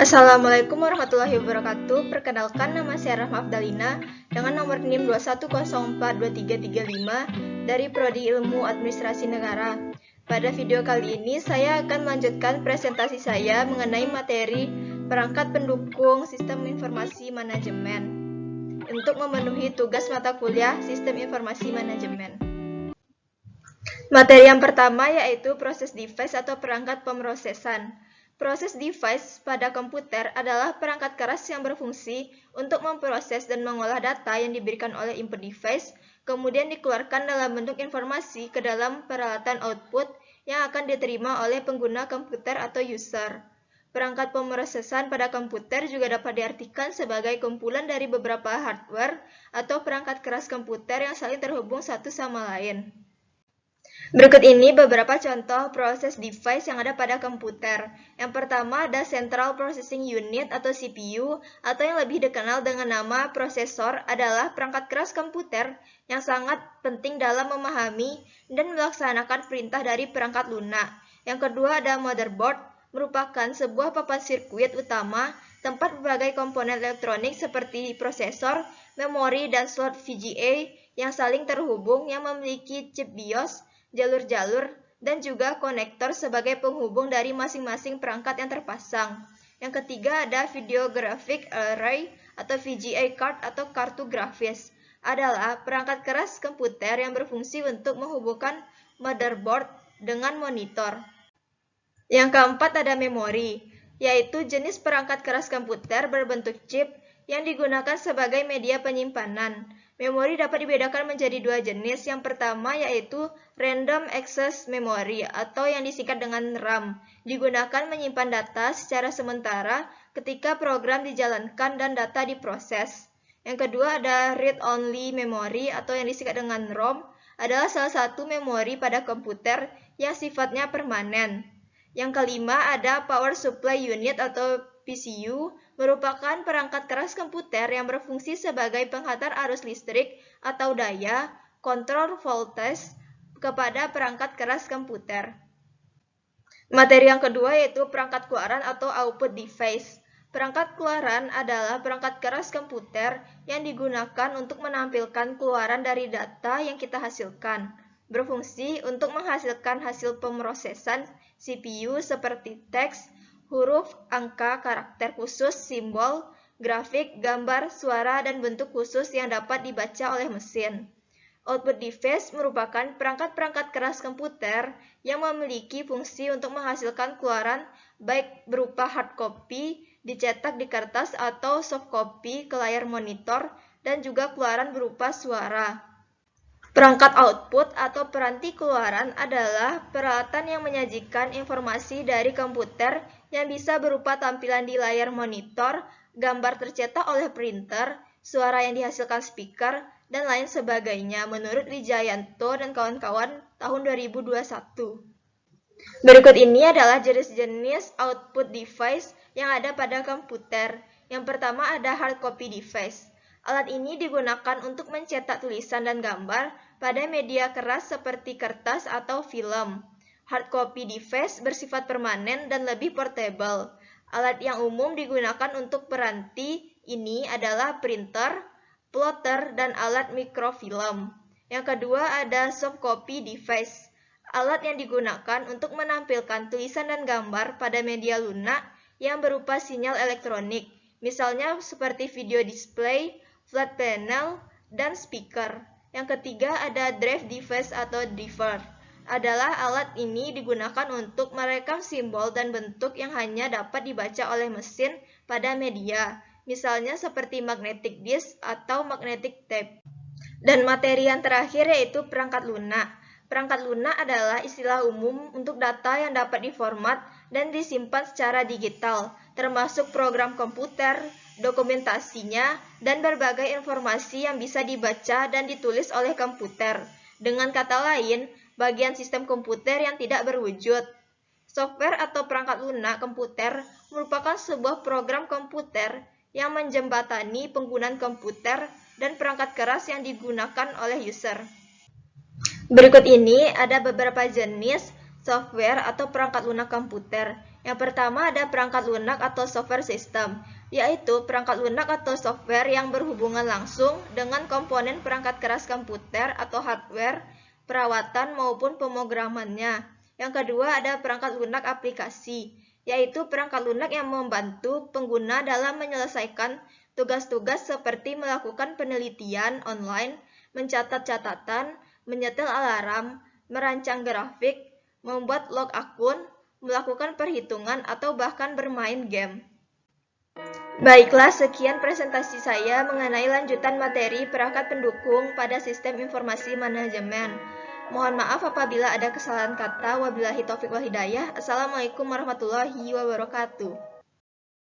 Assalamualaikum warahmatullahi wabarakatuh. Perkenalkan, nama saya Rahma Afdalina dengan nomor NIM 210423335 dari Prodi Ilmu Administrasi Negara. Pada video kali ini saya akan melanjutkan presentasi saya mengenai materi perangkat pendukung sistem informasi manajemen untuk memenuhi tugas mata kuliah Sistem Informasi Manajemen. Materi yang pertama yaitu proses device atau perangkat pemrosesan. Proses device pada komputer adalah perangkat keras yang berfungsi untuk memproses dan mengolah data yang diberikan oleh input device, kemudian dikeluarkan dalam bentuk informasi ke dalam peralatan output yang akan diterima oleh pengguna komputer atau user. Perangkat pemrosesan pada komputer juga dapat diartikan sebagai kumpulan dari beberapa hardware atau perangkat keras komputer yang saling terhubung satu sama lain. Berikut ini beberapa contoh proses device yang ada pada komputer. Yang pertama ada Central Processing Unit atau CPU, atau yang lebih dikenal dengan nama prosesor, adalah perangkat keras komputer yang sangat penting dalam memahami dan melaksanakan perintah dari perangkat lunak. Yang kedua ada motherboard, merupakan sebuah papan sirkuit utama tempat berbagai komponen elektronik seperti prosesor, memori, dan slot VGA yang saling terhubung yang memiliki chip BIOS, jalur-jalur, dan juga konektor sebagai penghubung dari masing-masing perangkat yang terpasang. Yang ketiga ada Video Graphic Array atau VGA card atau kartu grafis. Adalah perangkat keras komputer yang berfungsi untuk menghubungkan motherboard dengan monitor. Yang keempat ada memori, yaitu jenis perangkat keras komputer berbentuk chip yang digunakan sebagai media penyimpanan. Memori dapat dibedakan menjadi dua jenis. Yang pertama yaitu Random Access Memory atau yang disingkat dengan RAM, digunakan menyimpan data secara sementara ketika program dijalankan dan data diproses. Yang kedua ada Read Only Memory atau yang disingkat dengan ROM, adalah salah satu memori pada komputer yang sifatnya permanen. Yang kelima ada Power Supply Unit atau PCU, merupakan perangkat keras komputer yang berfungsi sebagai penghantar arus listrik atau daya, kontrol voltage kepada perangkat keras komputer. Materi yang kedua yaitu perangkat keluaran atau output device. Perangkat keluaran adalah perangkat keras komputer yang digunakan untuk menampilkan keluaran dari data yang kita hasilkan. Berfungsi untuk menghasilkan hasil pemrosesan CPU seperti teks, huruf, angka, karakter khusus, simbol, grafik, gambar, suara, dan bentuk khusus yang dapat dibaca oleh mesin. Output device merupakan perangkat-perangkat keras komputer yang memiliki fungsi untuk menghasilkan keluaran baik berupa hard copy, dicetak di kertas, atau soft copy ke layar monitor, dan juga keluaran berupa suara. Perangkat output atau peranti keluaran adalah peralatan yang menyajikan informasi dari komputer yang bisa berupa tampilan di layar monitor, gambar tercetak oleh printer, suara yang dihasilkan speaker, dan lain sebagainya menurut Wijayanto dan kawan-kawan tahun 2021. Berikut ini adalah jenis-jenis output device yang ada pada komputer. Yang pertama ada hard copy device. Alat ini digunakan untuk mencetak tulisan dan gambar pada media keras seperti kertas atau film. Hard copy device bersifat permanen dan lebih portable. Alat yang umum digunakan untuk peranti ini adalah printer, plotter, dan alat mikrofilm. Yang kedua ada soft copy device. Alat yang digunakan untuk menampilkan tulisan dan gambar pada media lunak yang berupa sinyal elektronik, misalnya seperti video display, flat panel, dan speaker. Yang ketiga ada drive device atau driver. Adalah alat ini digunakan untuk merekam simbol dan bentuk yang hanya dapat dibaca oleh mesin pada media, misalnya seperti magnetic disk atau magnetic tape. Dan materi yang terakhir yaitu perangkat lunak. Perangkat lunak adalah istilah umum untuk data yang dapat diformat dan disimpan secara digital, termasuk program komputer, dokumentasinya, dan berbagai informasi yang bisa dibaca dan ditulis oleh komputer. Dengan kata lain, bagian sistem komputer yang tidak berwujud. Software atau perangkat lunak komputer merupakan sebuah program komputer yang menjembatani penggunaan komputer dan perangkat keras yang digunakan oleh user. Berikut ini ada beberapa jenis software atau perangkat lunak komputer. Yang pertama ada perangkat lunak atau software system, yaitu perangkat lunak atau software yang berhubungan langsung dengan komponen perangkat keras komputer atau hardware, perawatan maupun pemrogramannya. Yang kedua ada perangkat lunak aplikasi, yaitu perangkat lunak yang membantu pengguna dalam menyelesaikan tugas-tugas seperti melakukan penelitian online, mencatat catatan, menyetel alarm, merancang grafik, membuat log akun, melakukan perhitungan, atau bahkan bermain game. Baiklah, sekian presentasi saya mengenai lanjutan materi perangkat pendukung pada sistem informasi manajemen. Mohon maaf apabila ada kesalahan kata. Wabillahi taufiq wal hidayah. Assalamualaikum warahmatullahi wabarakatuh.